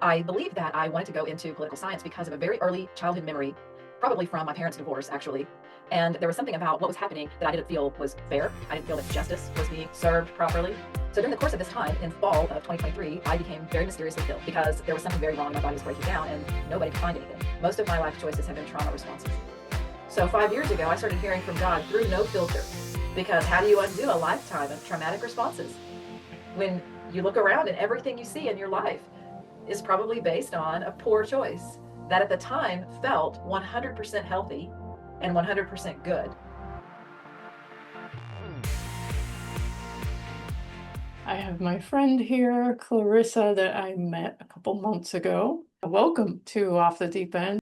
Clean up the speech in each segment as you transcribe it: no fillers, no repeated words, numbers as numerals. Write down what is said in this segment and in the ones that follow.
I believe that I wanted to go into political science because of a very early childhood memory, probably from my parents' divorce, actually. And there was something about what was happening that I didn't feel was fair. I didn't feel that justice was being served properly. So during the course of this time, in fall of 2023, I became very mysteriously ill because there was something very wrong. My body was breaking down and nobody could find anything. Most of my life choices have been trauma responses. So 5 years ago, I started hearing from God through no filter. Because how do you undo a lifetime of traumatic responses? When you look around and everything you see in your life is probably based on a poor choice that at the time felt 100% healthy and 100% good. I have my friend here, Claryssa, that I met a couple months ago. Welcome to Off the Deep End.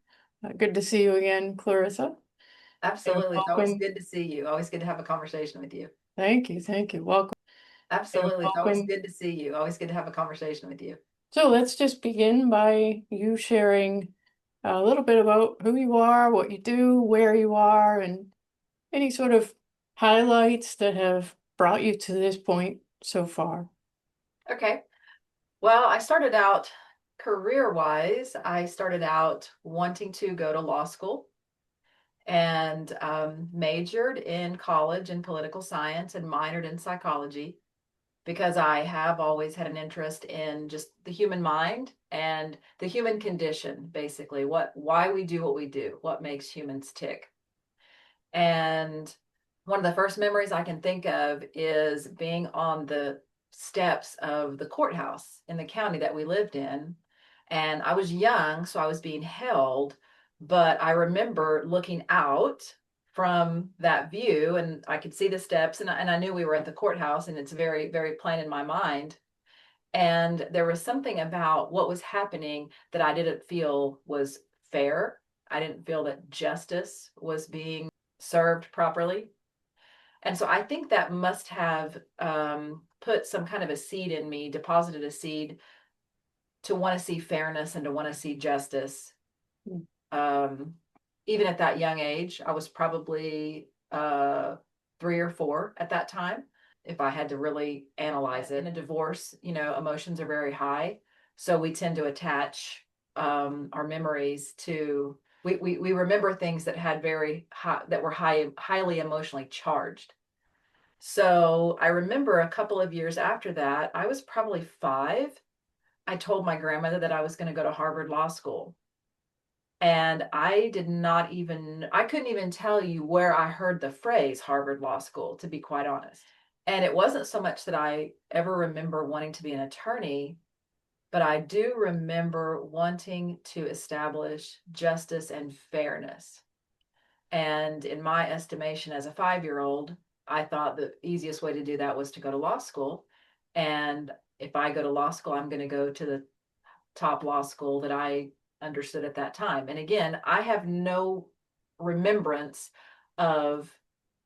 Good to see you again, Claryssa. Absolutely. It's always Welcome. good to see you. Always good to have a conversation with you. Thank you. Thank you. Welcome. Absolutely. It's always Welcome. good to see you. Always good to have a conversation with you. So let's just begin by you sharing a little bit about who you are, what you do, where you are, and any sort of highlights that have brought you to this point so far. Okay. Well, I started out career-wise, I started out wanting to go to law school and majored in college in political science and minored in psychology because I have always had an interest in just the human mind and the human condition, basically, why we do what we do, what makes humans tick. And one of the first memories I can think of is being on the steps of the courthouse in the county that we lived in. And I was young, so I was being held, but I remember looking out from that view and I could see the steps and I knew we were at the courthouse and it's very, very plain in my mind. And there was something about what was happening that I didn't feel was fair. I didn't feel that justice was being served properly. And so I think that must have put some kind of a seed in me, deposited a seed to want to see fairness and to want to see justice. Mm. Um, Even at that young age, I was probably 3 or 4 at that time. If I had to really analyze it, in a divorce, emotions are very high. So we tend to attach our memories to we remember things that had very high that were highly emotionally charged. So I remember a couple of years after that, I was probably 5. I told my grandmother that I was going to go to Harvard Law School. And I couldn't even tell you where I heard the phrase Harvard Law School, to be quite honest. And it wasn't so much that I ever remember wanting to be an attorney, but I do remember wanting to establish justice and fairness. And in my estimation as a 5-year-old, I thought the easiest way to do that was to go to law school. And if I go to law school, I'm going to go to the top law school that I understood at that time. And again, I have no remembrance of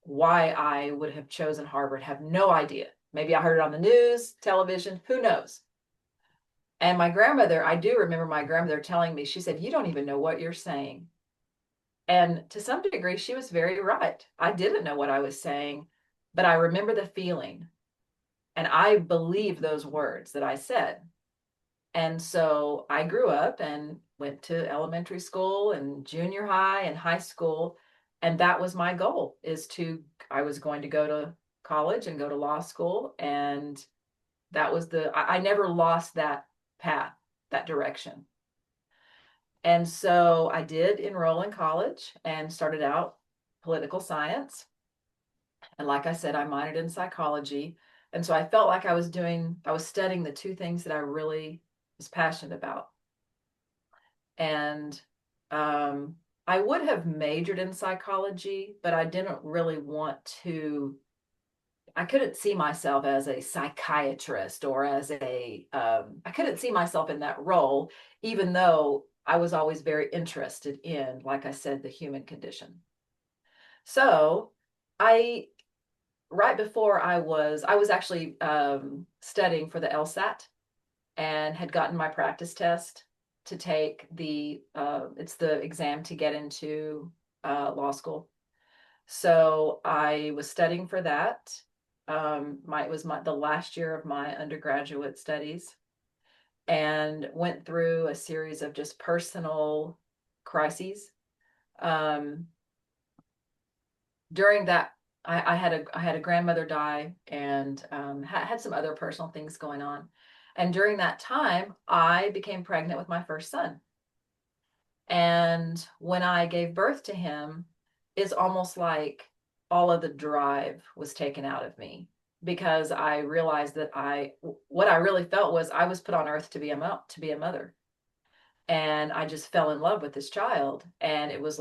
why I would have chosen Harvard, have no idea. Maybe I heard it on the news, television, who knows? And my grandmother, I do remember my grandmother telling me, she said, "You don't even know what you're saying." And to some degree, she was very right. I didn't know what I was saying, but I remember the feeling. And I believe those words that I said. And so I grew up and went to elementary school and junior high and high school. And that was my goal I was going to go to college and go to law school. And that was I never lost that path, that direction. And so I did enroll in college and started out political science. And like I said, I minored in psychology. And so I felt like I was studying the two things that I really was passionate about. And I would have majored in psychology, but I didn't really want to. I couldn't see myself as a psychiatrist or I couldn't see myself in that role, even though I was always very interested in, like I said, the human condition. So I, right before I was actually studying for the LSAT and had gotten my practice test to take it's the exam to get into law school. So I was studying for that. It was the last year of my undergraduate studies. and went through a series of just personal crises. Um, during that, I had a grandmother die, and had some other personal things going on. And during that time, I became pregnant with my first son. And when I gave birth to him, it's almost like all of the drive was taken out of me, because I realized that what I really felt was I was put on earth to be a mother. And I just fell in love with this child. And it was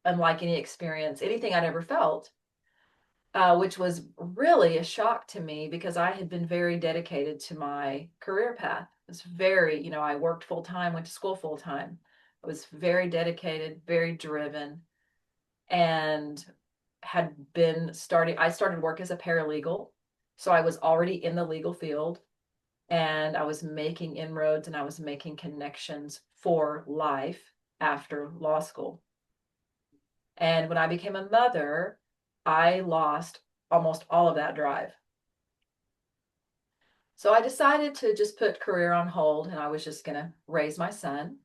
unlike anything I'd ever felt, which was really a shock to me, because I had been very dedicated to my career path. It was very, I worked full time, went to school full time. I was very dedicated, very driven, and I started work as a paralegal. So I was already in the legal field, and I was making inroads and I was making connections for life after law school. And when I became a mother, I lost almost all of that drive. So I decided to just put career on hold, and I was just going to raise my son.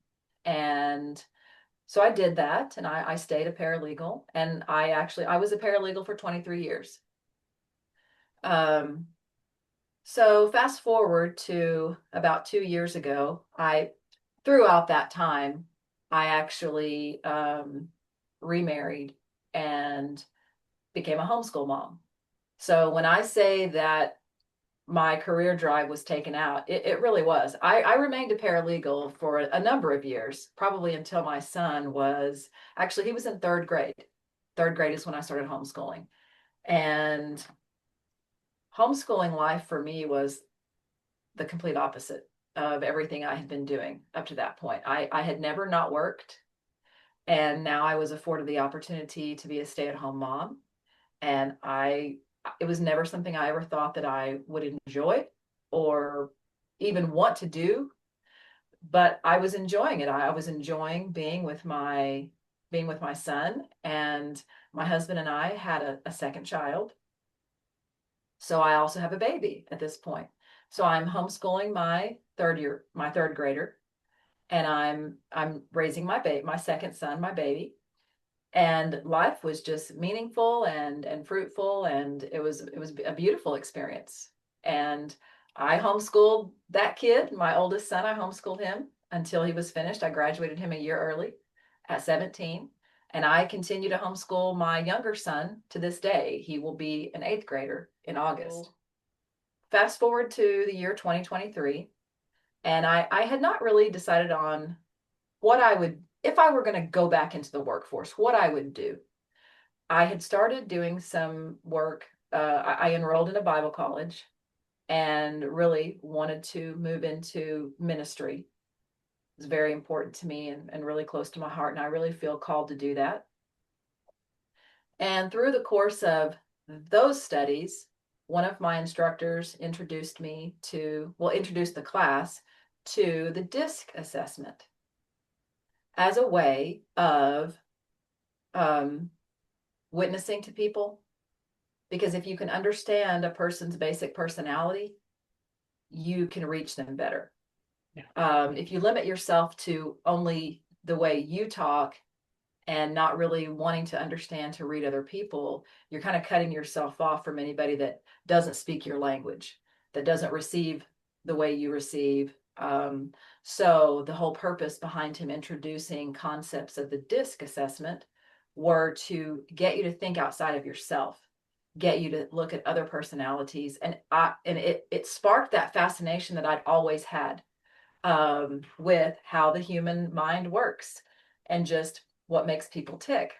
And so I did that, and I stayed a paralegal, and I was a paralegal for 23 years. Um, so fast forward to about 2 years ago, throughout that time, I actually remarried and became a homeschool mom. So when I say that my career drive was taken out, it really was. I remained a paralegal for a number of years, probably until my son he was in third grade. Third grade is when I started homeschooling. And homeschooling life for me was the complete opposite of everything I had been doing up to that point. I had never not worked, and now I was afforded the opportunity to be a stay-at-home mom. And it was never something I ever thought that I would enjoy or even want to do, but I was enjoying it. I was enjoying being with my son, and my husband and I had a second child. So I also have a baby at this point. So I'm homeschooling my third grader, and I'm raising my second son, my baby. And life was just meaningful and fruitful, and it was a beautiful experience. And I homeschooled that kid, my oldest son. I homeschooled him until he was finished. I graduated him a year early at 17, and I continue to homeschool my younger son to this day. He will be an eighth grader in August. Fast forward to the year 2023, and I had not really decided on what I would, if I were going to go back into the workforce, what I would do. I had started doing some work. I enrolled in a Bible college and really wanted to move into ministry. It's very important to me, and really close to my heart, and I really feel called to do that. And through the course of those studies, one of my instructors introduced the class to the DISC assessment as a way of witnessing to people. Because if you can understand a person's basic personality, you can reach them better. Yeah. If you limit yourself to only the way you talk and not really wanting to understand to read other people, you're kind of cutting yourself off from anybody that doesn't speak your language, that doesn't receive the way you receive. So the whole purpose behind him introducing concepts of the DISC assessment were to get you to think outside of yourself, get you to look at other personalities. And it sparked that fascination that I'd always had with how the human mind works and just what makes people tick.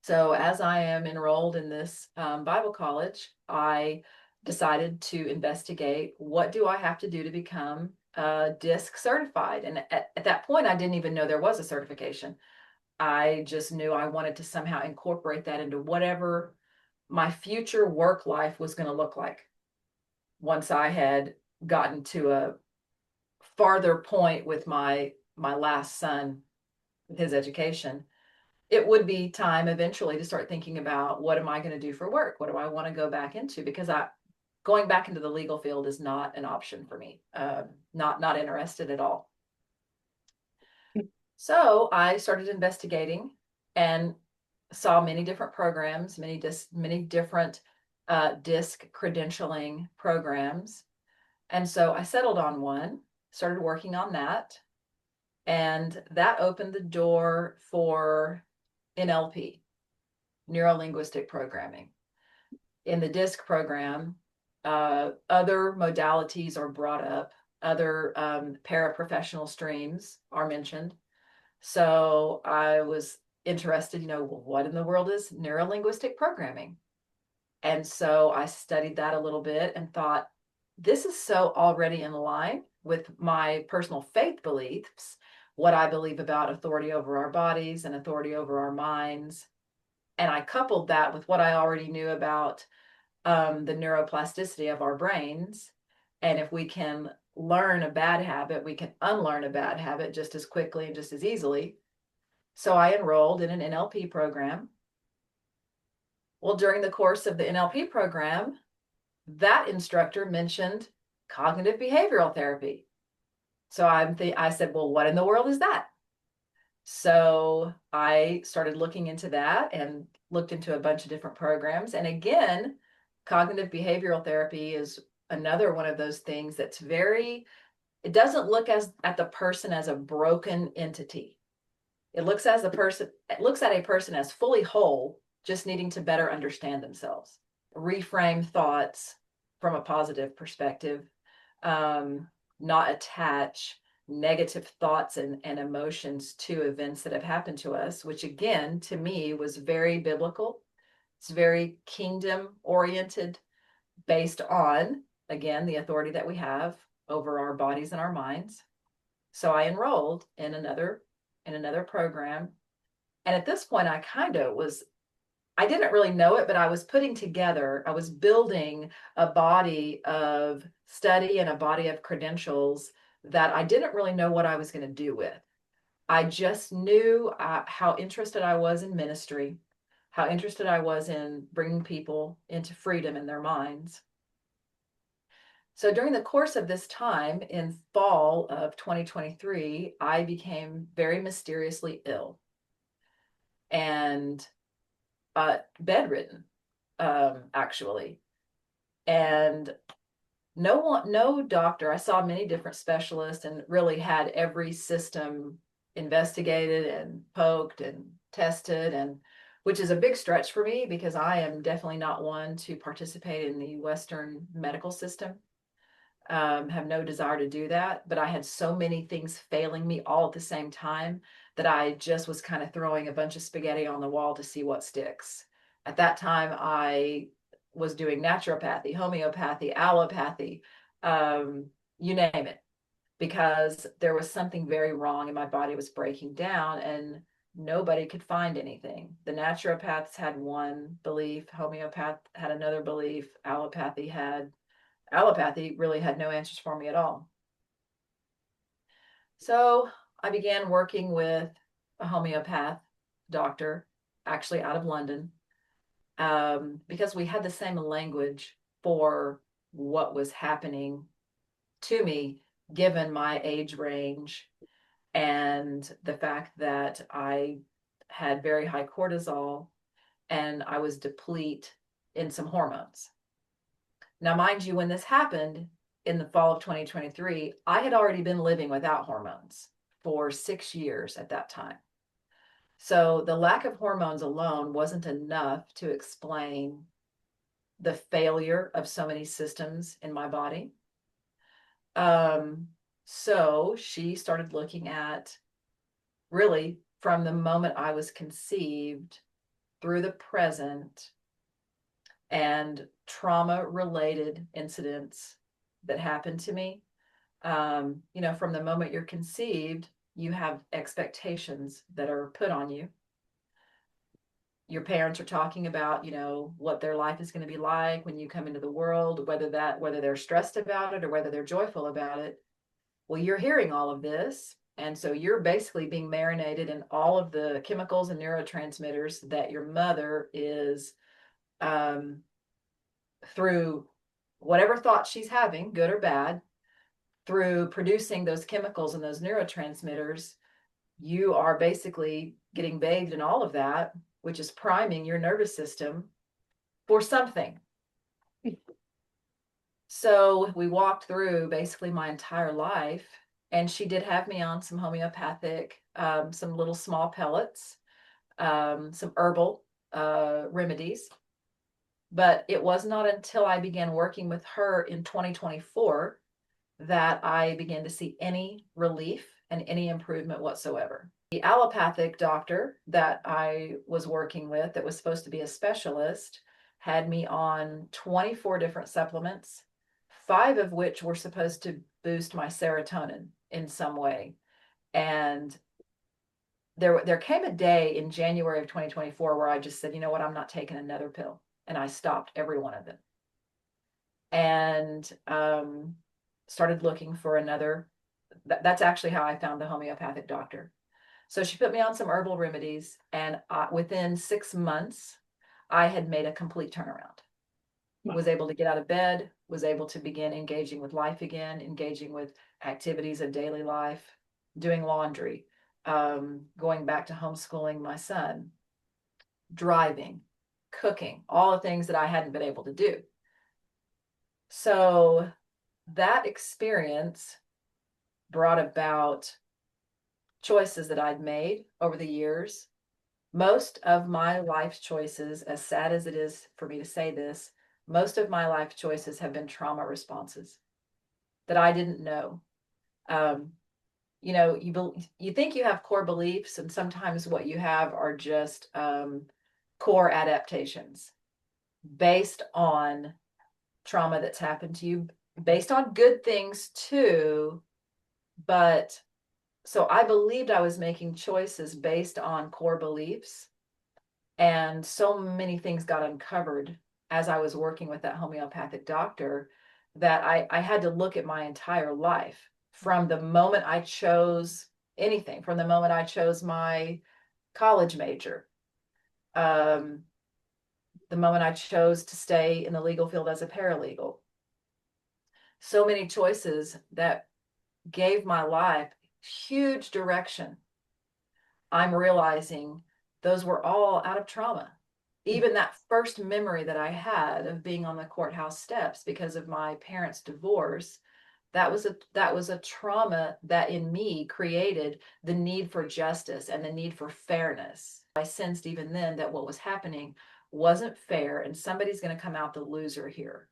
So as I am enrolled in this Bible college, I decided to investigate, what do I have to do to become DISC certified? And at that point, I didn't even know there was a certification. I just knew I wanted to somehow incorporate that into whatever my future work life was going to look like once I had gotten to a farther point with my last son, with his education. It would be time eventually to start thinking about, what am I going to do for work? What do I want to go back into? Because going back into the legal field is not an option for me. Not interested at all. So I started investigating and saw many different programs, many different DISC credentialing programs. And so I settled on one, started working on that, and that opened the door for NLP, neuro linguistic programming. In the DISC program, other modalities are brought up, other paraprofessional streams are mentioned. So I was interested, well, what in the world is neuro linguistic programming? And so I studied that a little bit and thought, this is so already in line with my personal faith beliefs, what I believe about authority over our bodies and authority over our minds. And I coupled that with what I already knew about the neuroplasticity of our brains. And if we can learn a bad habit, we can unlearn a bad habit just as quickly and just as easily. So I enrolled in an NLP program. Well, during the course of the NLP program, that instructor mentioned cognitive behavioral therapy. So I said, well, what in the world is that? So I started looking into that and looked into a bunch of different programs. And again, cognitive behavioral therapy is another one of those things that's it doesn't look at the person as a broken entity. It looks at a person as fully whole, just needing to better understand themselves, reframe thoughts from a positive perspective, not attach negative thoughts and emotions to events that have happened to us, which again, to me, was very biblical. It's very kingdom oriented, based on, again, the authority that we have over our bodies and our minds. So I enrolled in another program. And at this point, I didn't really know it, but I was building a body of study and a body of credentials that I didn't really know what I was going to do with. I just knew how interested I was in ministry, how interested I was in bringing people into freedom in their minds. So during the course of this time, in fall of 2023, I became very mysteriously ill and bedridden, actually. And no doctor, I saw many different specialists and really had every system investigated and poked and tested, and which is a big stretch for me because I am definitely not one to participate in the Western medical system. Have no desire to do that, but I had so many things failing me all at the same time that I just was kind of throwing a bunch of spaghetti on the wall to see what sticks. At that time, I was doing naturopathy, homeopathy, allopathy, you name it, because there was something very wrong and my body was breaking down and nobody could find anything. The naturopaths had one belief, homeopath had another belief, allopathy really had no answers for me at all. So I began working with a homeopath doctor, actually out of London, because we had the same language for what was happening to me, given my age range and the fact that I had very high cortisol and I was deplete in some hormones. Now, mind you, when this happened in the fall of 2023, I had already been living without hormones for 6 years at that time. So the lack of hormones alone wasn't enough to explain the failure of so many systems in my body. So she started looking at, really from the moment I was conceived through the present, and trauma-related incidents that happened to me. From the moment you're conceived, you have expectations that are put on you. Your parents are talking about, what their life is going to be like when you come into the world, whether they're stressed about it or whether they're joyful about it. Well, you're hearing all of this. And so you're basically being marinated in all of the chemicals and neurotransmitters that your mother is through whatever thoughts she's having, good or bad, through producing those chemicals and those neurotransmitters, you are basically getting bathed in all of that, which is priming your nervous system for something. So we walked through basically my entire life, and she did have me on some homeopathic, some little small pellets, some herbal remedies. But it was not until I began working with her in 2024 that I began to see any relief and any improvement whatsoever. The allopathic doctor that I was working with, that was supposed to be a specialist, had me on 24 different supplements, 5 of which were supposed to boost my serotonin in some way. And there came a day in January of 2024 where I just said, you know what, I'm not taking another pill. And I stopped every one of them. And started looking for another. That's actually how I found the homeopathic doctor. So she put me on some herbal remedies, and within 6 months, I had made a complete turnaround. Wow. Was able to get out of bed, was able to begin engaging with life again, engaging with activities of daily life, doing laundry, going back to homeschooling my son, driving, cooking, all the things that I hadn't been able to do. So that experience brought about choices that I'd made over the years. Most of my life choices, as sad as it is for me to say this, most of my life choices have been trauma responses that I didn't know. You think you have core beliefs, and sometimes what you have are just core adaptations based on trauma that's happened to you, based on good things too. But so I believed I was making choices based on core beliefs. And so many things got uncovered as I was working with that homeopathic doctor that I had to look at my entire life from the moment I chose anything, from the moment I chose my college major, the moment I chose to stay in the legal field as a paralegal. So many choices that gave my life huge direction. I'm realizing those were all out of trauma. Even that first memory that I had of being on the courthouse steps because of my parents' divorce, that was a trauma that in me created the need for justice and the need for fairness. I sensed even then that what was happening wasn't fair, and somebody's going to come out the loser here.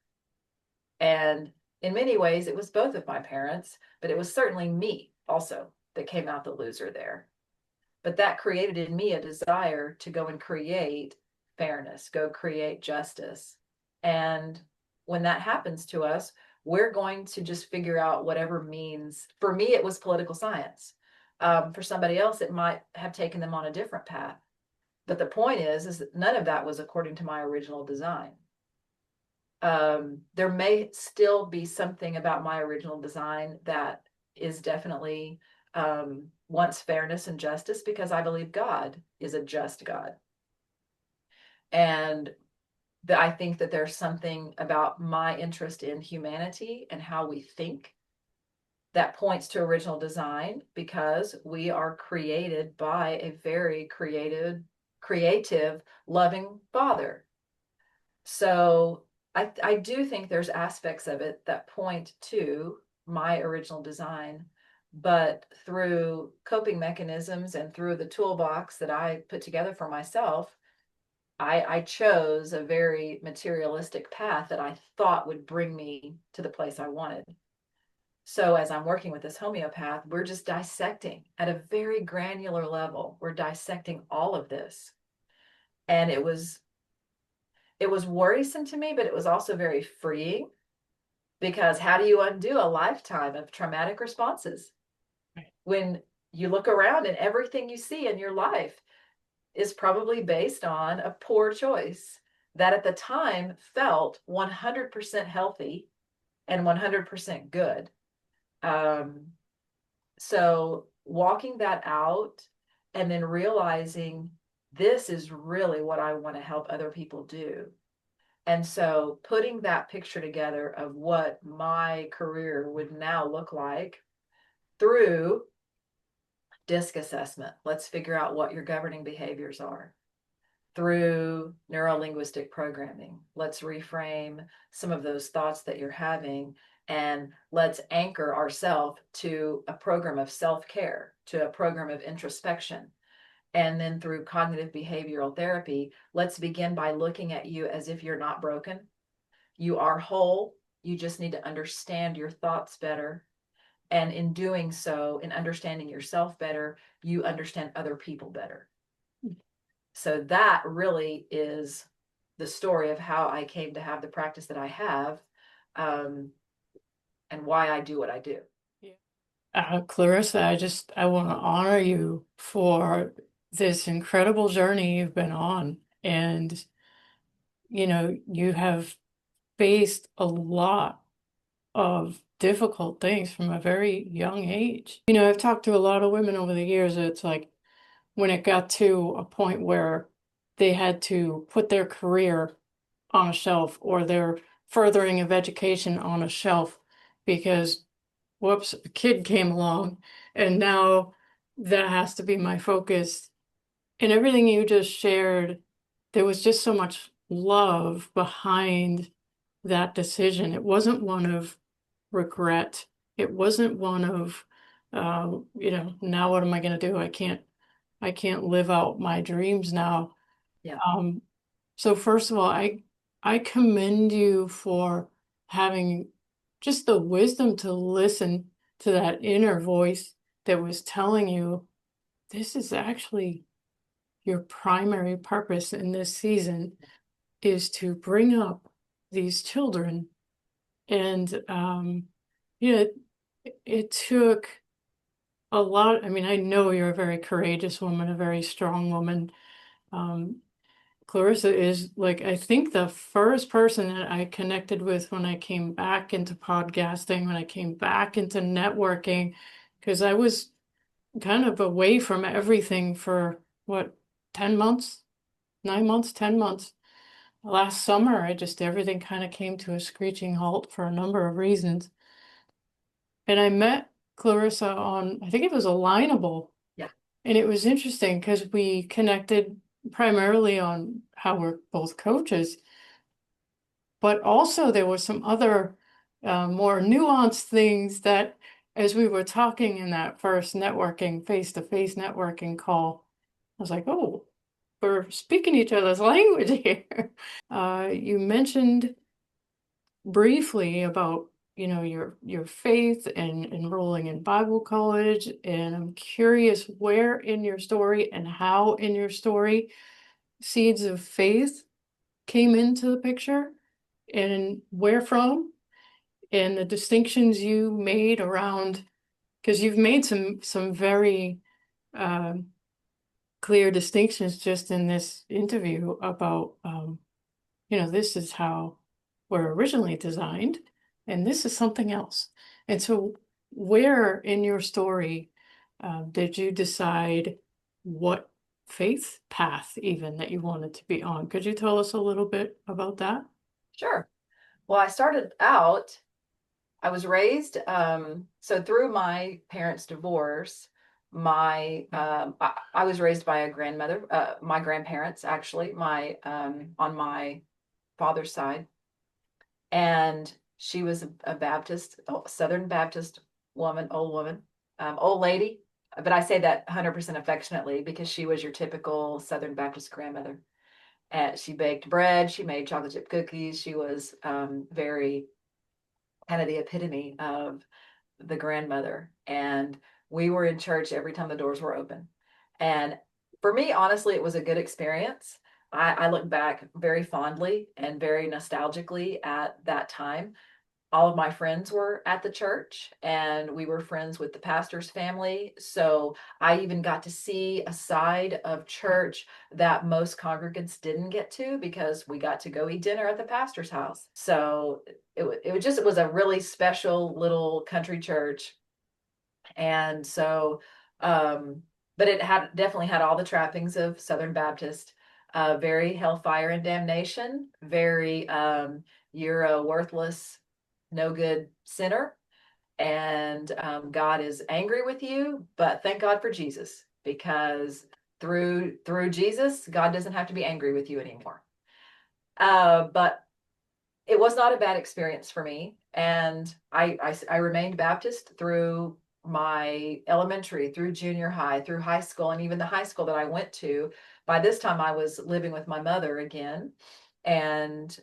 And in many ways, it was both of my parents, but it was certainly me also that came out the loser there. But that created in me a desire to go and create fairness, go create justice. And when that happens to us, we're going to just figure out whatever means. For me, it was political science. For somebody else, it might have taken them on a different path. But the point is that none of that was according to my original design. There may still be something about my original design that is definitely wants fairness and justice, because I believe God is a just God. And I think that there's something about my interest in humanity and how we think that points to original design, because we are created by a very creative, loving Father. So I do think there's aspects of it that point to my original design, but through coping mechanisms and through the toolbox that I put together for myself, I chose a very materialistic path that I thought would bring me to the place I wanted. So as I'm working with this homeopath, we're just dissecting at a very granular level. We're dissecting all of this. And it was worrisome to me, but it was also very freeing, because how do you undo a lifetime of traumatic responses when you look around and everything you see in your life is probably based on a poor choice that at the time felt 100% healthy and 100% good. So walking that out and then realizing this is really what I want to help other people do. And so putting that picture together of what my career would now look like through DISC assessment, let's figure out what your governing behaviors are. Through neurolinguistic programming, let's reframe some of those thoughts that you're having, and let's anchor ourselves to a program of self-care, to a program of introspection. And then through cognitive behavioral therapy, let's begin by looking at you as if you're not broken. You are whole. You just need to understand your thoughts better. And in doing so, in understanding yourself better, you understand other people better. So that really is the story of how I came to have the practice that I have, um, and why I do what I do. Yeah. Clarissa, I want to honor you for this incredible journey you've been on. And, you have faced a lot of difficult things from a very young age. I've talked to a lot of women over the years. It's like when it got to a point where they had to put their career on a shelf or their furthering of education on a shelf because, whoops, a kid came along and now that has to be my focus. And everything you just shared, there was just so much love behind that decision. It wasn't one of regret. It wasn't one of, now what am I going to do? I can't live out my dreams now. Yeah, Um, so first of all, I commend you for having just the wisdom to listen to that inner voice that was telling you this is actually your primary purpose in this season is to bring up these children. And you know, it took a lot. I mean, I know you're a very courageous woman, a very strong woman. Um, Clarissa is like, I think the first person that I connected with when I came back into podcasting, when I came back into networking, because I was kind of away from everything for what, 10 months, 9 months, 10 months. Last summer, everything kind of came to a screeching halt for a number of reasons. And I met Clarissa on, I think it was Alignable. yeah, And it was interesting because we connected primarily on how we're both coaches, but also there were some other more nuanced things that as we were talking in that first networking, face-to-face networking call, I was like, oh, we're speaking each other's language here. You mentioned briefly about your faith and enrolling in Bible college, and I'm curious where in your story and how in your story seeds of faith came into the picture and where from, and the distinctions you made around, because you've made some very um, clear distinctions just in this interview about this is how we're originally designed, and this is something else. And so, where in your story did you decide what faith path even that you wanted to be on? Could you tell us a little bit about that? sure. Well, I started out, I was raised, so through my parents' divorce, I was raised by a grandmother, my grandparents actually, on my father's side. And she was a Baptist, Southern Baptist woman, old lady. But I say that 100% affectionately because she was your typical Southern Baptist grandmother. And she baked bread, she made chocolate chip cookies. She was very kind of the epitome of the grandmother. And we were in church every time the doors were open. And for me, honestly, it was a good experience. I look back very fondly and very nostalgically at that time. All of my friends were at the church and we were friends with the pastor's family. So I even got to see a side of church that most congregants didn't get to because we got to go eat dinner at the pastor's house. So it was a really special little country church. And so, but it had definitely had all the trappings of Southern Baptist. very hellfire and damnation, very you're a worthless, no good sinner, and God is angry with you. But thank God for Jesus, because through Jesus, God doesn't have to be angry with you anymore. But it was not a bad experience for me, and I remained Baptist through my elementary, through junior high, through high school, and even the high school that I went to. By this time, I was living with my mother again, and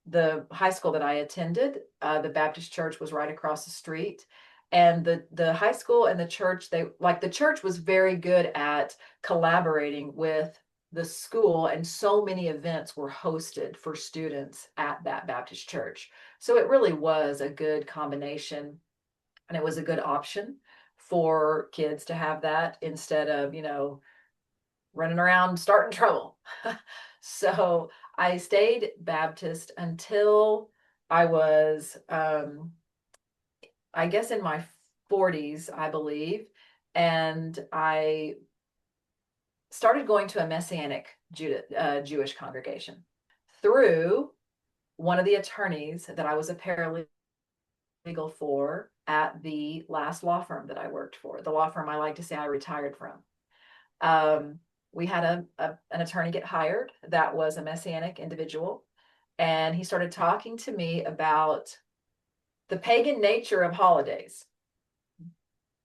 the high school that I attended, the Baptist church was right across the street. And the high school and the church, the church was very good at collaborating with the school, and so many events were hosted for students at that Baptist church. So it really was a good combination, and it was a good option for kids to have that instead of, running around starting trouble. So I stayed Baptist until I was, I guess, in my 40s, I believe. And I started going to a Messianic Jewish congregation through one of the attorneys that I was a paralegal for at the last law firm that I worked for, the law firm I like to say I retired from. We had an attorney get hired that was a Messianic individual, and he started talking to me about the pagan nature of holidays.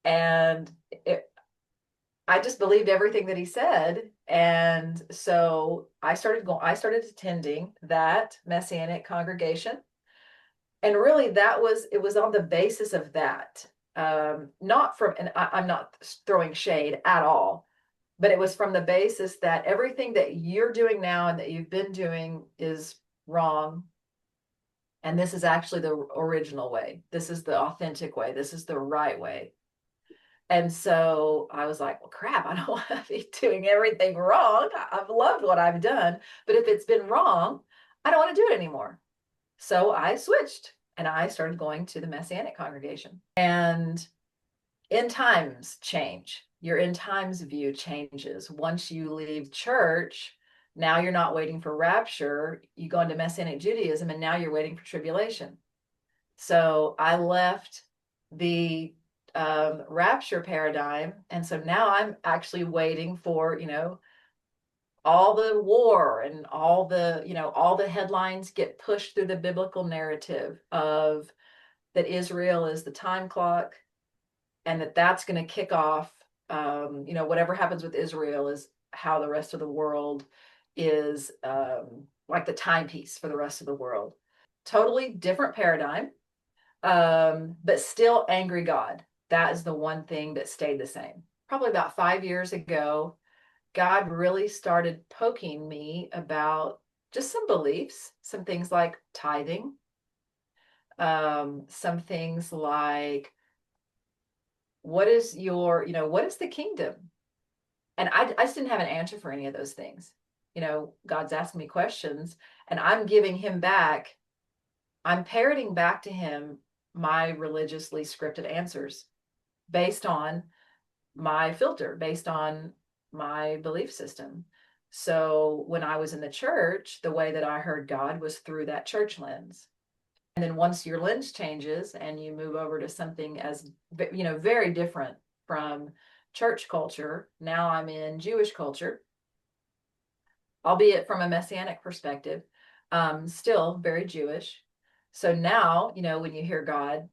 And I just believed everything that he said. And so I started attending that Messianic congregation. And really it was on the basis of that. Not from, and I'm not throwing shade at all, but it was from the basis that everything that you're doing now and that you've been doing is wrong. And this is actually the original way. This is the authentic way. This is the right way. And so I was like, well, crap, I don't want to be doing everything wrong. I've loved what I've done, but if it's been wrong, I don't want to do it anymore. So I switched and I started going to the Messianic congregation. And end times change. Your end times view changes. Once you leave church, now you're not waiting for rapture. You go into Messianic Judaism, and now you're waiting for tribulation. So I left the rapture paradigm, and so now I'm actually waiting for, all the war and all the headlines get pushed through the biblical narrative of that Israel is the time clock, and that's going to kick off, whatever happens with Israel is how the rest of the world is, like the timepiece for the rest of the world. Totally different paradigm, but still angry God. That is the one thing that stayed the same. Probably about 5 years ago, God really started poking me about just some beliefs, some things like tithing, some things like, what is the kingdom? And I just didn't have an answer for any of those things. God's asking me questions, and I'm parroting back to him my religiously scripted answers based on my filter, based on my belief system. So when I was in the church, the way that I heard God was through that church lens. And then once your lens changes and you move over to something as, very different from church culture, now I'm in Jewish culture, albeit from a Messianic perspective, still very Jewish. So now, when you hear God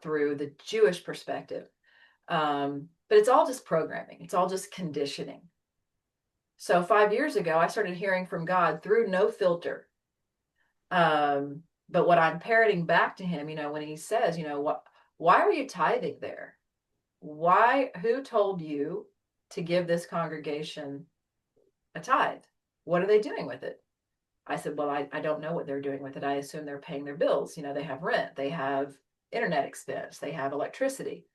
through the Jewish perspective. But it's all just programming. It's all just conditioning. So 5 years ago, I started hearing from God through no filter. But what I'm parroting back to him, when he says, why are you tithing there? Who told you to give this congregation a tithe? What are they doing with it? I said, well, I don't know what they're doing with it. I assume they're paying their bills. They have rent, they have internet expense, they have electricity.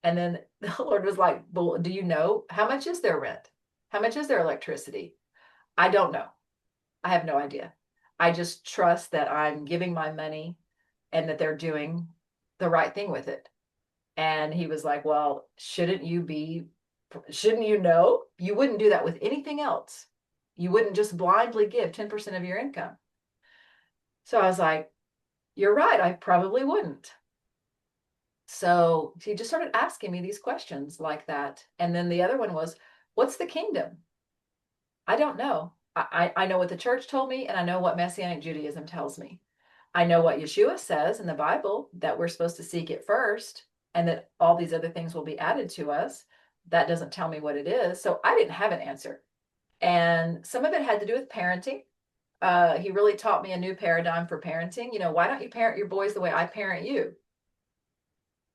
And then the Lord was like, well, do you know how much is their rent? How much is their electricity? I don't know. I have no idea. I just trust that I'm giving my money and that they're doing the right thing with it. And he was like, well, shouldn't you be Shouldn't you know? You wouldn't do that with anything else. You wouldn't just blindly give 10% of your income. So I was like, you're right, I probably wouldn't. So he just started asking me these questions like that. And then the other one was, what's the kingdom? I don't know. I know what the church told me, and I know what Messianic Judaism tells me. I know what Yeshua says in the Bible, that we're supposed to seek it first and that all these other things will be added to us. That doesn't tell me what it is. So I didn't have an answer. And some of it had to do with parenting. He really taught me a new paradigm for parenting. Why don't you parent your boys the way I parent you?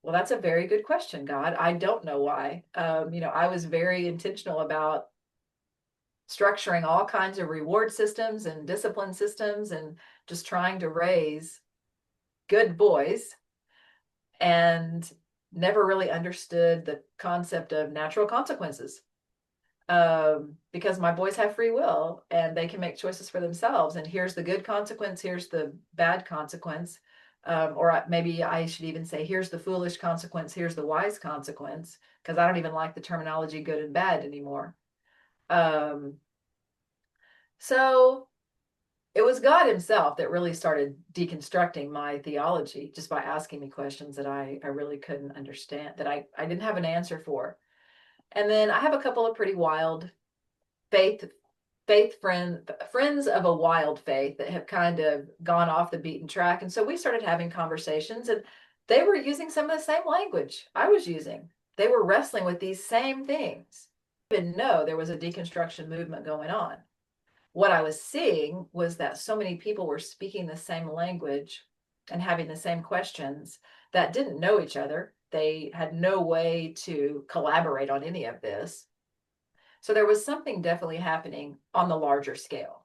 Well, that's a very good question, God. I don't know why. I was very intentional about structuring all kinds of reward systems and discipline systems and just trying to raise good boys, and never really understood the concept of natural consequences, because my boys have free will and they can make choices for themselves. And here's the good consequence, here's the bad consequence. Or maybe I should even say, here's the foolish consequence, here's the wise consequence, because I don't even like the terminology good and bad anymore. So it was God himself that really started deconstructing my theology just by asking me questions that I really couldn't understand, that I didn't have an answer for. And then I have a couple of pretty wild faith friends of a wild faith that have kind of gone off the beaten track. And so we started having conversations, and they were using some of the same language I was using. They were wrestling with these same things. I didn't know there was a deconstruction movement going on. What I was seeing was that so many people were speaking the same language and having the same questions that didn't know each other. They had no way to collaborate on any of this. So there was something definitely happening on the larger scale.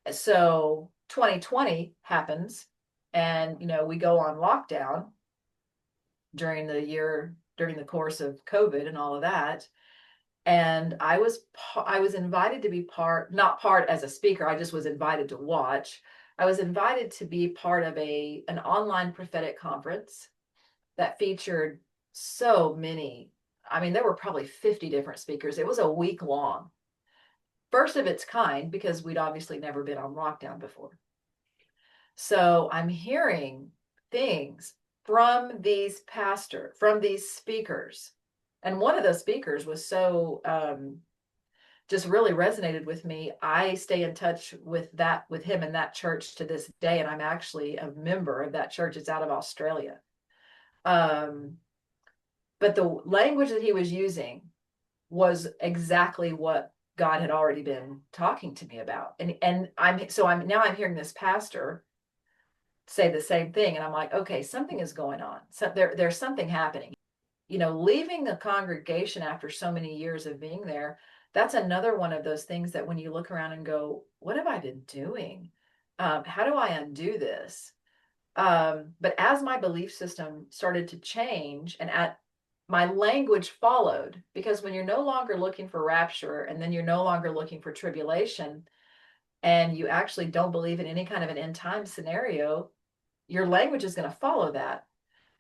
So 2020 happens, and we go on lockdown during the course of COVID and all of that. And I was invited to be not part as a speaker, I just was invited to watch. I was invited to be part of an online prophetic conference that featured so many. I mean, there were probably 50 different speakers. It was a week long. First of its kind, because we'd obviously never been on lockdown before. So I'm hearing things from these speakers. And one of those speakers was so just really resonated with me. I stay in touch with him in that church to this day, and I'm actually a member of that church. It's out of Australia. But the language that he was using was exactly what God had already been talking to me about. And I'm hearing this pastor say the same thing, and I'm like, okay, something is going on. So there's something happening. Leaving the congregation after so many years of being there, that's another one of those things that when you look around and go, what have I been doing? How do I undo this? But as my belief system started to change, and my language followed, because when you're no longer looking for rapture, and then you're no longer looking for tribulation, and you actually don't believe in any kind of an end time scenario, your language is going to follow that.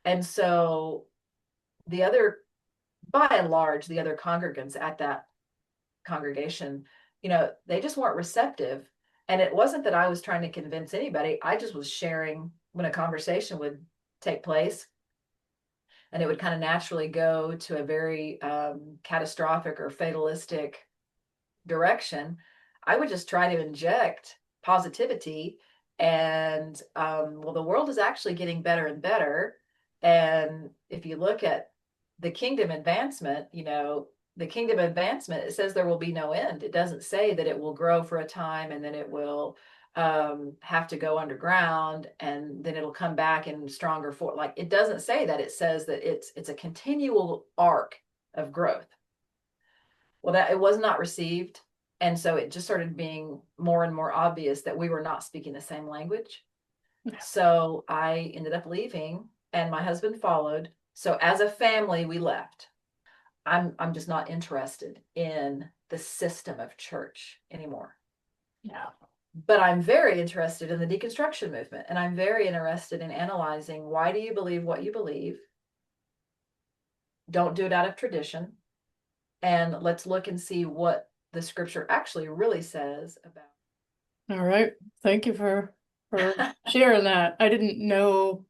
And so by and large, the other congregants at that congregation, they just weren't receptive. And it wasn't that I was trying to convince anybody. I just was sharing when a conversation would take place, and it would kind of naturally go to a very catastrophic or fatalistic direction. I would just try to inject positivity, and well, the world is actually getting better and better. And if you look at the kingdom advancement, it says there will be no end. It doesn't say that it will grow for a time and then it will have to go underground and then it'll come back in stronger for, like, it doesn't say that. It says that it's a continual arc of growth. Well, that it was not received. And so it just started being more and more obvious that we were not speaking the same language. So I ended up leaving, and my husband followed. So as a family, we left. I'm just not interested in the system of church anymore. Yeah. But I'm very interested in the deconstruction movement, and I'm very interested in analyzing, why do you believe what you believe? Don't do it out of tradition. and let's look and see what the scripture actually really says about. All right. Thank you for sharing that. I didn't know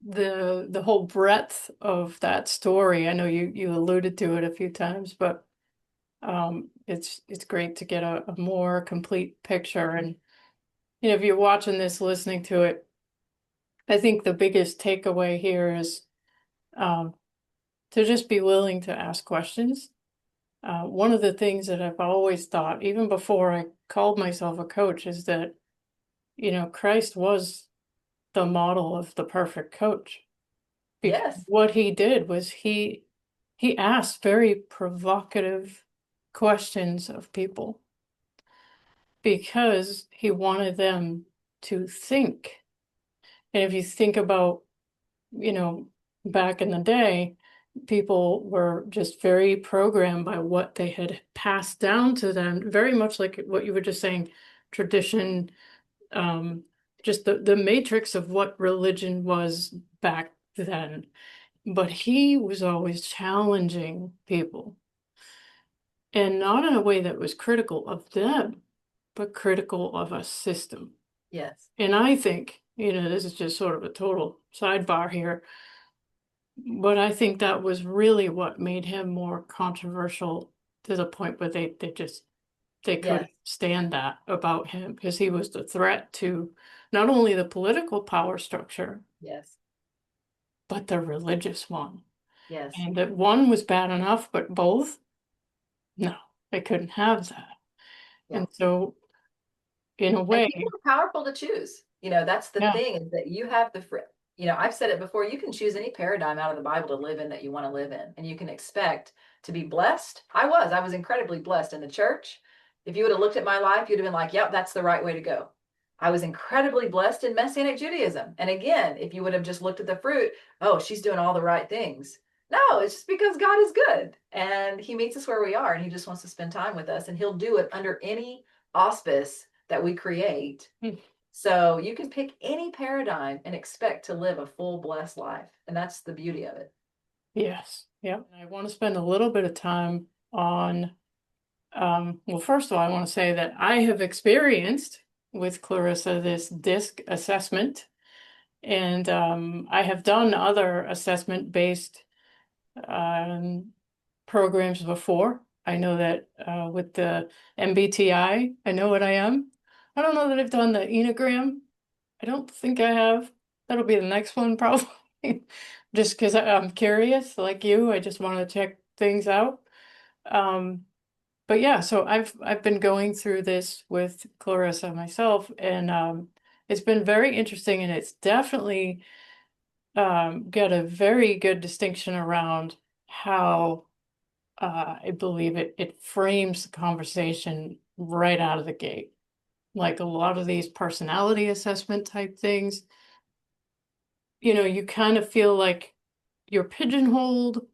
the whole breadth of that story. I know you alluded to it a few times, but it's great to get a more complete picture. And if you're watching this, listening to it, I think the biggest takeaway here is um, to just be willing to ask questions. One of the things that I've always thought, even before I called myself a coach, is that, Christ was the model of the perfect coach. Because Yes, what he did was he asked very provocative questions of people because he wanted them to think. And if you think about, you know, back in the day, people were just very programmed by what they had passed down to them, very much like what you were just saying, tradition, um, just the matrix of what religion was back then. But he was always challenging people, and not in a way that was critical of them, but critical of a system. yes, And I think, this is just sort of a total sidebar here, but I think that was really what made him more controversial to the point where they yes, couldn't stand that about him because he was the threat to not only the political power structure, yes, but the religious one. yes. And that one was bad enough, but both, no, they couldn't have that. Yeah. And so, in a And way, people are powerful to choose. That's the yeah, thing, is that you have the free, I've said it before, you can choose any paradigm out of the Bible to live in that you want to live in, and you can expect to be blessed. I was incredibly blessed in the church. If you would have looked at my life, you'd have been like, yep, that's the right way to go. I was incredibly blessed in Messianic Judaism. And again, if you would have just looked at the fruit, oh, she's doing all the right things. No, it's just because God is good and he meets us where we are, and he just wants to spend time with us, and he'll do it under any auspice that we create. mm, So you can pick any paradigm and expect to live a full, blessed life. And that's the beauty of it. yes, yeah. And I want to spend a little bit of time on, well, first of all, I want to say that I have experienced with Clarissa this DISC assessment, and I have done other assessment-based um, programs before. I know that with the MBTI, I know what I am. I don't know that I've done the Enneagram. I don't think I have. That'll be the next one, probably. Just because I'm curious, like you, I just want to check things out. Um, but yeah, so I've been going through this with Clarissa myself, and it's been very interesting, and it's definitely got a very good distinction around how I believe it frames the conversation right out of the gate. Like a lot of these personality assessment type things, you kind of feel like you're pigeonholed,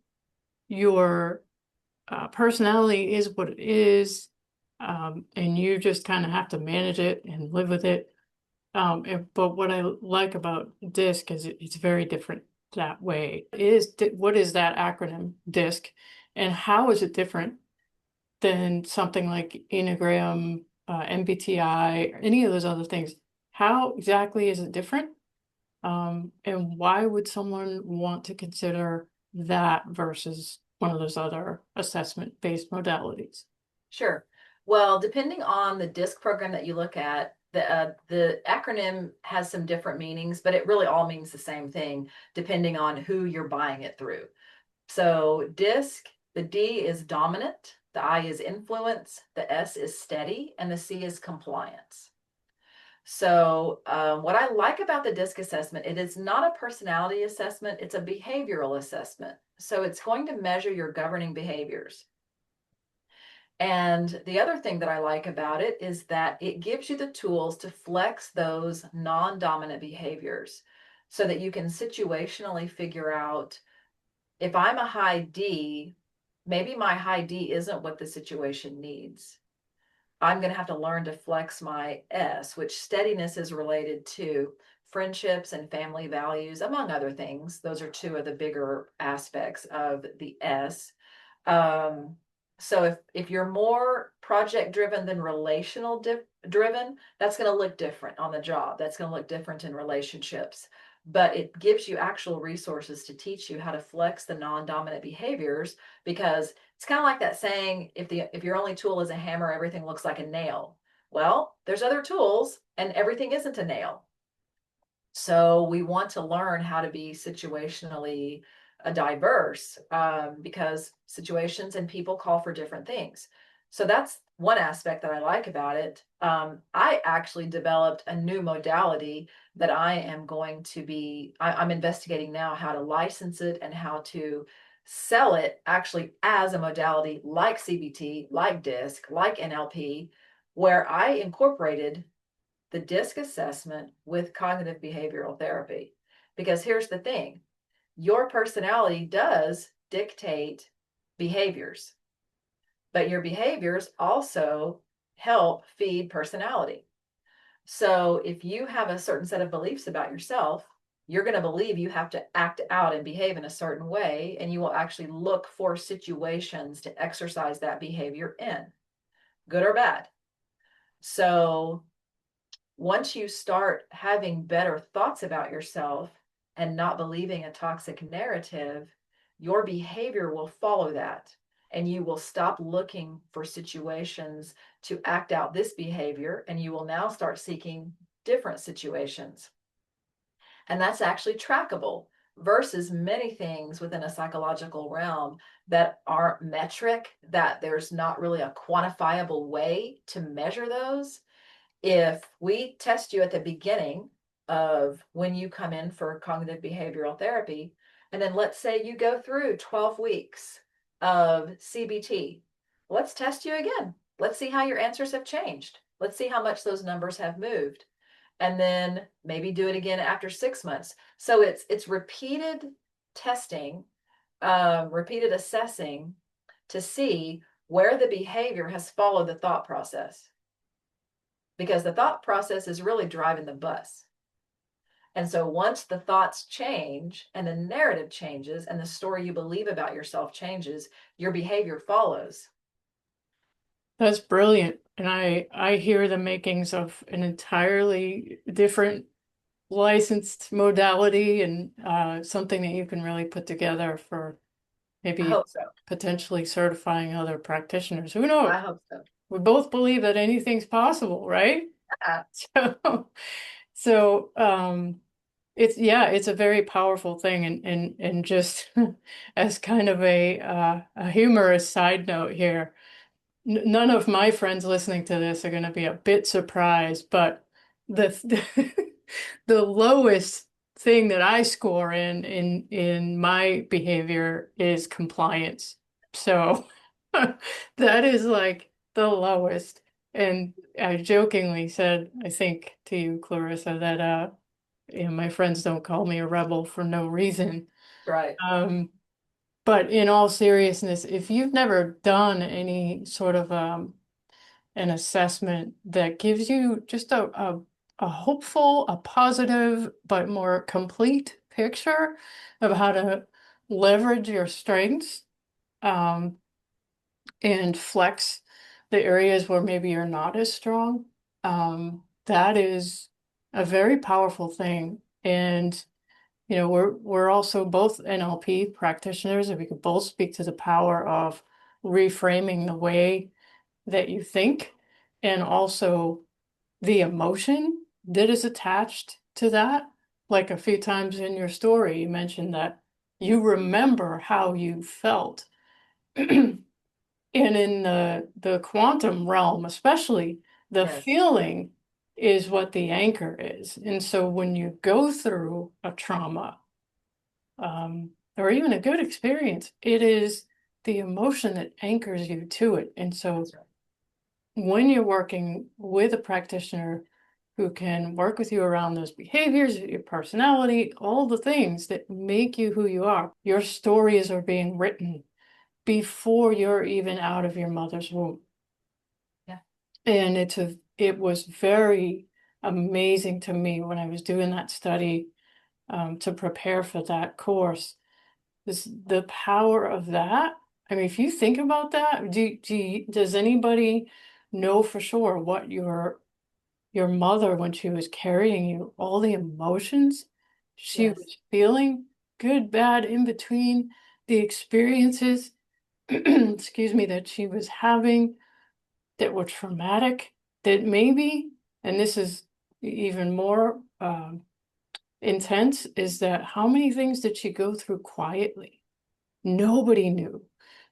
your personality is what it is, and you just kind of have to manage it and live with it. But what I like about DISC is it's very different that way. What is that acronym, DISC, and how is it different than something like Enneagram, MBTI, or any of those other things? How exactly is it different? And why would someone want to consider that versus one of those other assessment-based modalities? Sure. Well, depending on the DISC program that you look at, the acronym has some different meanings, but it really all means the same thing depending on who you're buying it through. So DISC, the D is dominant, the I is influence, the S is steady, and the C is compliance. So what I like about the DISC assessment, it is not a personality assessment, it's a behavioral assessment. So it's going to measure your governing behaviors. And the other thing that I like about it is that it gives you the tools to flex those non-dominant behaviors so that you can situationally figure out, if I'm a high D, maybe my high D isn't what the situation needs. I'm going to have to learn to flex my S, which steadiness is related to friendships and family values, among other things. Those are two of the bigger aspects of the S. Um, So if you're more project driven than relational driven, that's going to look different on the job. That's going to look different in relationships. But it gives you actual resources to teach you how to flex the non-dominant behaviors, because it's kind of like that saying, if your only tool is a hammer, everything looks like a nail. Well, there's other tools and everything isn't a nail. So we want to learn how to be situationally diverse, because situations and people call for different things. So that's one aspect that I like about it. I actually developed a new modality that I'm investigating now how to license it and how to sell it actually as a modality like CBT, like DISC, like NLP, where I incorporated the DISC assessment with cognitive behavioral therapy. Because here's the thing, your personality does dictate behaviors, but your behaviors also help feed personality. So if you have a certain set of beliefs about yourself, you're going to believe you have to act out and behave in a certain way, and you will actually look for situations to exercise that behavior in, good or bad. So once you start having better thoughts about yourself and not believing a toxic narrative, your behavior will follow that. And you will stop looking for situations to act out this behavior, and you will now start seeking different situations. And that's actually trackable versus many things within a psychological realm that aren't metric, that there's not really a quantifiable way to measure those. If we test you at the beginning of when you come in for cognitive behavioral therapy, and then let's say you go through 12 weeks of CBT, let's test you again. Let's see how your answers have changed. Let's see how much those numbers have moved. And then maybe do it again after 6 months. So it's repeated testing, repeated assessing to see where the behavior has followed the thought process, because the thought process is really driving the bus. And so once the thoughts change and the narrative changes and the story you believe about yourself changes, your behavior follows. That's brilliant. And I hear the makings of an entirely different licensed modality and something that you can really put together for I maybe hope so. potentially certifying other practitioners. Who I knows? hope so. We both believe that anything's possible, right? Yeah. So, so it's yeah, it's a very powerful thing, and just as kind of a humorous side note here, none of my friends listening to this are going to be a bit surprised, but the the lowest thing that I score in my behavior is compliance. So that is like the lowest. And I jokingly said, I think to you, Clarissa, that my friends don't call me a rebel for no reason. Right. Um, but in all seriousness, if you've never done any sort of an assessment that gives you just a hopeful, a positive, but more complete picture of how to leverage your strengths, um, and flex the areas where maybe you're not as strong, that is a very powerful thing. And we're also both NLP practitioners, and we could both speak to the power of reframing the way that you think, and also the emotion that is attached to that. Like a few times in your story, you mentioned that you remember how you felt. And in the quantum realm, especially, the Yes. feeling is what the anchor is. And so when you go through a trauma, or even a good experience, it is the emotion that anchors you to it. And so That's right. when you're working with a practitioner who can work with you around those behaviors, your personality, all the things that make you who you are, your stories are being written before you're even out of your mother's womb. Yeah. And it was very amazing to me when I was doing that study, to prepare for that course. The power of that. I mean, if you think about that, does anybody know for sure what your mother, when she was carrying you, all the emotions she Yes, was feeling, good, bad, in between, the experiences, excuse me, that she was having that were traumatic, that maybe, and this is even more intense, is that how many things did she go through quietly? Nobody knew.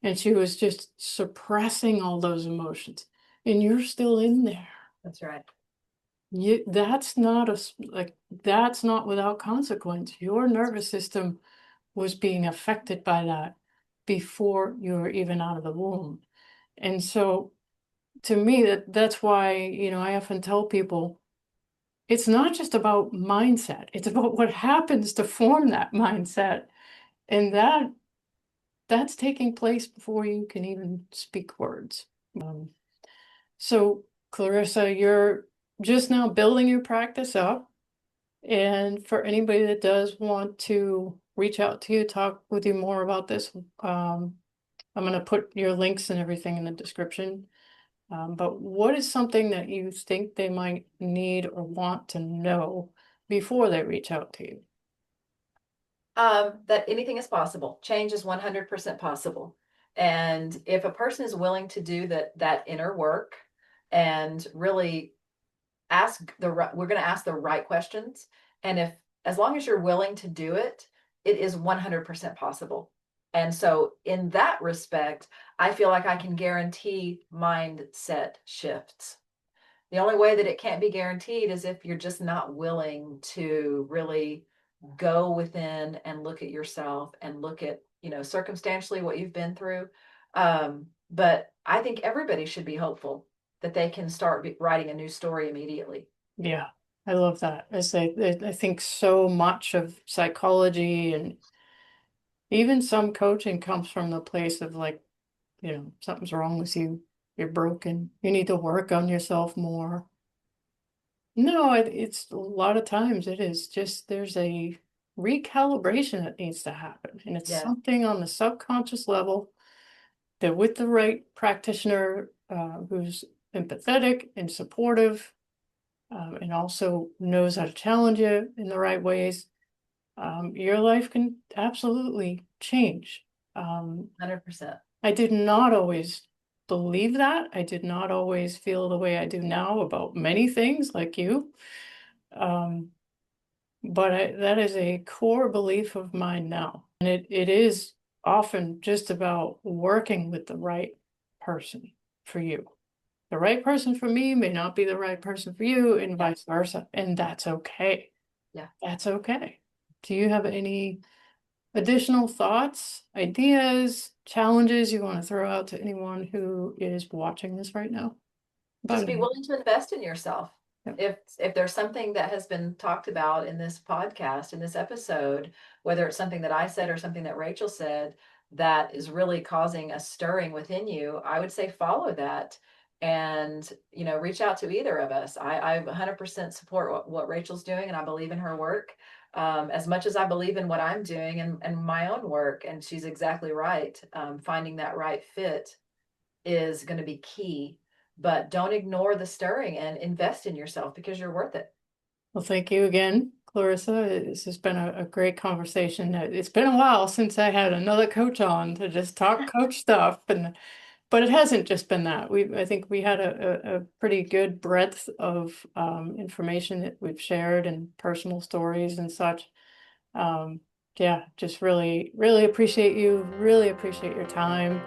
And she was just suppressing all those emotions. And you're still in there. that's right. That's not like that's not without consequence. Your nervous system was being affected by that before you were even out of the womb. And so to me that's why, I often tell people it's not just about mindset. It's about what happens to form that mindset. And that's taking place before you can even speak words. Um, so Claryssa, you're just now building your practice up. And for anybody that does want to reach out to you, talk with you more about this, I'm going to put your links and everything in the description. But what is something that you think they might need or want to know before they reach out to you? That anything is possible. Change is 100% possible. And if a person is willing to do that inner work and really we're going to ask the right questions. And as long as you're willing to do it, it is 100% possible. And so in that respect, I feel like I can guarantee mindset shifts. The only way that it can't be guaranteed is if you're just not willing to really go within and look at yourself and look at, circumstantially what you've been through. But I think everybody should be hopeful that they can start writing a new story immediately. Yeah, I love that. I think so much of psychology and even some coaching comes from the place of like, something's wrong with you. You're broken. You need to work on yourself more. No, it's a lot of times it is just there's a recalibration that needs to happen. And it's Yeah, something on the subconscious level that with the right practitioner who's empathetic and supportive and also knows how to challenge you in the right ways, your life can absolutely change. Um, 100%. I did not always believe that. I did not always feel the way I do now about many things like you. Um, but that is a core belief of mine now. And it is often just about working with the right person for you. The right person for me may not be the right person for you, and Yeah, vice versa. And that's okay. yeah. That's okay. Do you have any additional thoughts, ideas, challenges you want to throw out to anyone who is watching this right now? About Just be anything? willing to invest in yourself. Yeah. If there's something that has been talked about in this podcast, in this episode, whether it's something that I said or something that Rachel said that is really causing a stirring within you, I would say follow that and reach out to either of us. I 100% support what Rachel's doing, and I believe in her work as much as I believe in what I'm doing and my own work. And she's exactly right. Finding that right fit is going to be key, but don't ignore the stirring and invest in yourself because you're worth it. Well, thank you again, Clarissa. This has been a great conversation. It's been a while since I had another coach on to just talk coach stuff, but it hasn't just been that. I think we had a pretty good breadth of information that we've shared and personal stories and such. Um, yeah, just really, really appreciate you. Really appreciate your time.